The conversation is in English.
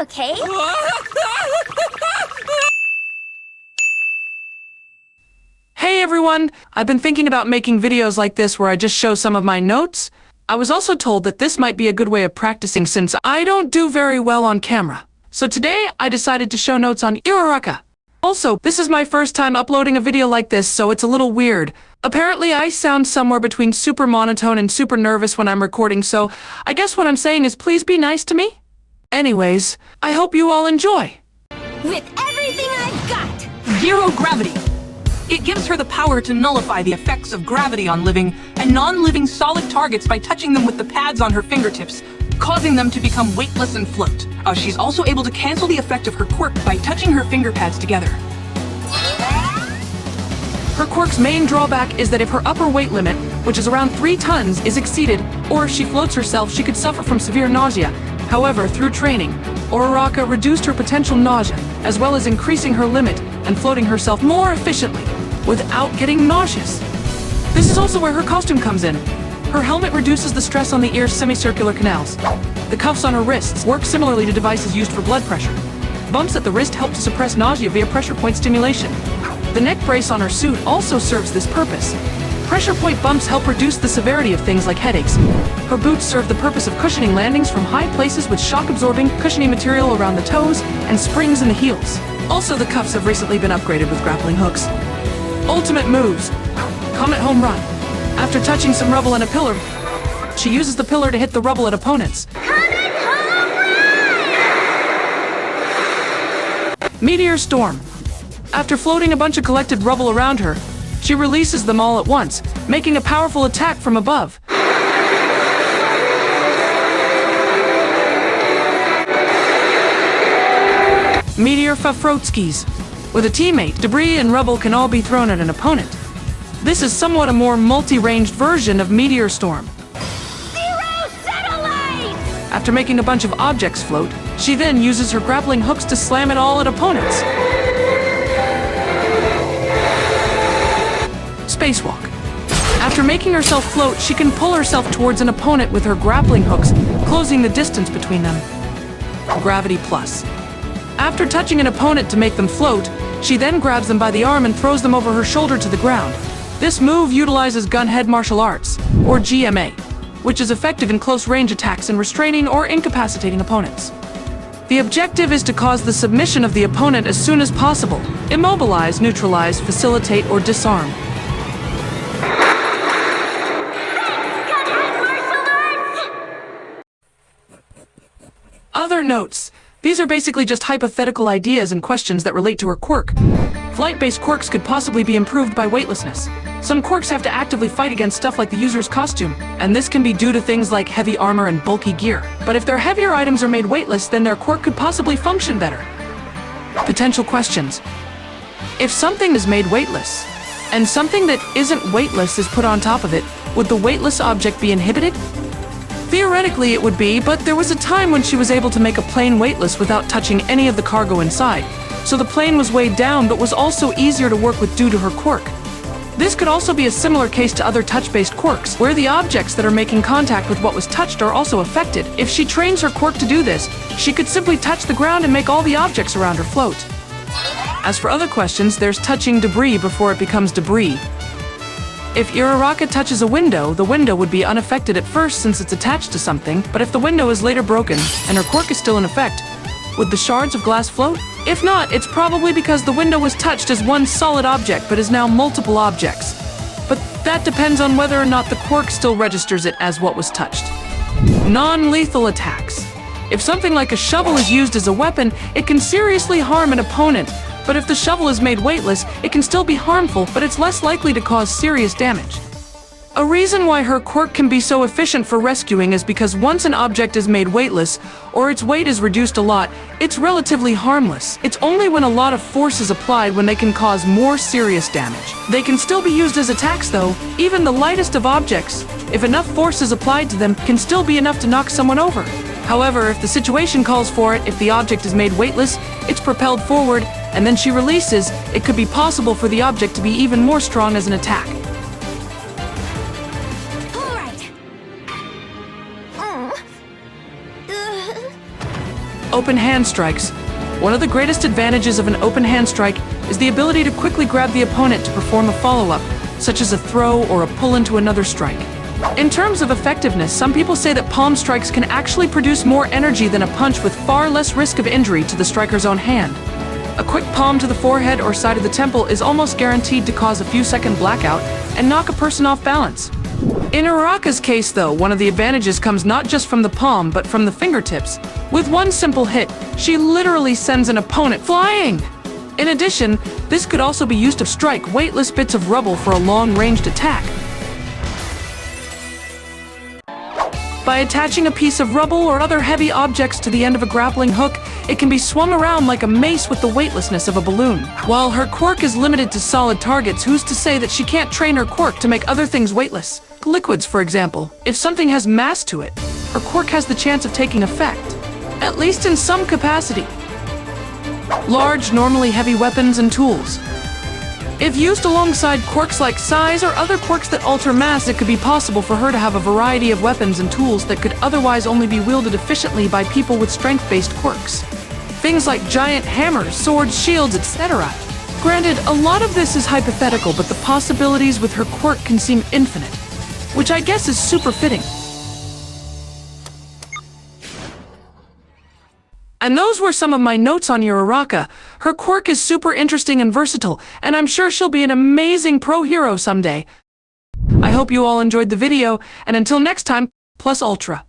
okay? Hey everyone! I've been thinking about making videos like this where I just show some of my notes. I was also told that this might be a good way of practicing since I don't do very well on camera. So today I decided to show notes on Uraraka. Also, this is my first time uploading a video like this, so it's a little weird. Apparently I sound somewhere between super monotone and super nervous when I'm recording, so I guess what I'm saying is please be nice to me. Anyways, I hope you all enjoy. With everything I've got! Zero gravity. It gives her the power to nullify the effects of gravity on living and non-living solid targets by touching them with the pads on her fingertips, causing them to become weightless and float. She's also able to cancel the effect of her quirk by touching her finger pads together. Her quirk's main drawback is that if her upper weight limit, which is around 3 tons, is exceeded, or if she floats herself, she could suffer from severe nausea. However, through training, Uraraka reduced her potential nausea, as well as increasing her limit and floating herself more efficiently, without getting nauseous. This is also where her costume comes in. Her helmet reduces the stress on the ear's semicircular canals. The cuffs on her wrists work similarly to devices used for blood pressure. Bumps at the wrist help to suppress nausea via pressure point stimulation. The neck brace on her suit also serves this purpose. Pressure point bumps help reduce the severity of things like headaches. Her boots serve the purpose of cushioning landings from high places with shock-absorbing, cushiony material around the toes and springs in the heels. Also, the cuffs have recently been upgraded with grappling hooks. Ultimate moves. Comet Home Run. After touching some rubble and a pillar, she uses the pillar to hit the rubble at opponents. Comet Home Run! Meteor Storm. After floating a bunch of collected rubble around her, she releases them all at once, making a powerful attack from above. Meteor Fafrotskis. With a teammate, debris and rubble can all be thrown at an opponent. This is somewhat a more multi-ranged version of Meteor Storm. Zero Satellite! After making a bunch of objects float, she then uses her grappling hooks to slam it all at opponents. Spacewalk. After making herself float, she can pull herself towards an opponent with her grappling hooks, closing the distance between them. Gravity Plus. After touching an opponent to make them float, she then grabs them by the arm and throws them over her shoulder to the ground. This move utilizes gunhead martial arts, or GMA, which is effective in close-range attacks and restraining or incapacitating opponents. The objective is to cause the submission of the opponent as soon as possible, immobilize, neutralize, facilitate, or disarm. Other notes. These are basically just hypothetical ideas and questions that relate to her quirk. Flight-based quirks could possibly be improved by weightlessness. Some quirks have to actively fight against stuff like the user's costume, and this can be due to things like heavy armor and bulky gear. But if their heavier items are made weightless, then their quirk could possibly function better. Potential questions. If something is made weightless, and something that isn't weightless is put on top of it, would the weightless object be inhibited? Theoretically it would be, but there was a time when she was able to make a plane weightless without touching any of the cargo inside. So the plane was weighed down but was also easier to work with due to her quirk. This could also be a similar case to other touch-based quirks, where the objects that are making contact with what was touched are also affected. If she trains her quirk to do this, she could simply touch the ground and make all the objects around her float. As for other questions, there's touching debris before it becomes debris. If Uraraka touches a window, the window would be unaffected at first since it's attached to something, but if the window is later broken and her quirk is still in effect, would the shards of glass float? If not, it's probably because the window was touched as one solid object but is now multiple objects. But that depends on whether or not the quirk still registers it as what was touched. Non-lethal attacks. If something like a shovel is used as a weapon, it can seriously harm an opponent. But if the shovel is made weightless, it can still be harmful, but it's less likely to cause serious damage. A reason why her quirk can be so efficient for rescuing is because once an object is made weightless, or its weight is reduced a lot, it's relatively harmless. It's only when a lot of force is applied when they can cause more serious damage. They can still be used as attacks though. Even the lightest of objects, if enough force is applied to them, can still be enough to knock someone over. However, if the situation calls for it, if the object is made weightless, it's propelled forward, and then she releases, it could be possible for the object to be even more strong as an attack. open hand strikes. One of the greatest advantages of an open hand strike is the ability to quickly grab the opponent to perform a follow-up, such as a throw or a pull into another strike. In terms of effectiveness, some people say that palm strikes can actually produce more energy than a punch with far less risk of injury to the striker's own hand. A quick palm to the forehead or side of the temple is almost guaranteed to cause a few-second blackout and knock a person off balance. In Uraraka's case, though, one of the advantages comes not just from the palm, but from the fingertips. With one simple hit, she literally sends an opponent flying! In addition, this could also be used to strike weightless bits of rubble for a long-ranged attack. By attaching a piece of rubble or other heavy objects to the end of a grappling hook, it can be swung around like a mace with the weightlessness of a balloon. While her quirk is limited to solid targets, who's to say that she can't train her quirk to make other things weightless? Liquids, for example. If something has mass to it, her quirk has the chance of taking effect, at least in some capacity. Large, normally heavy weapons and tools. If used alongside quirks like size or other quirks that alter mass, it could be possible for her to have a variety of weapons and tools that could otherwise only be wielded efficiently by people with strength-based quirks. Things like giant hammers, swords, shields, etc. Granted, a lot of this is hypothetical, but the possibilities with her quirk can seem infinite, which I guess is super fitting. And those were some of my notes on Uraraka. Her quirk is super interesting and versatile, and I'm sure she'll be an amazing pro hero someday. I hope you all enjoyed the video, and until next time, plus ultra.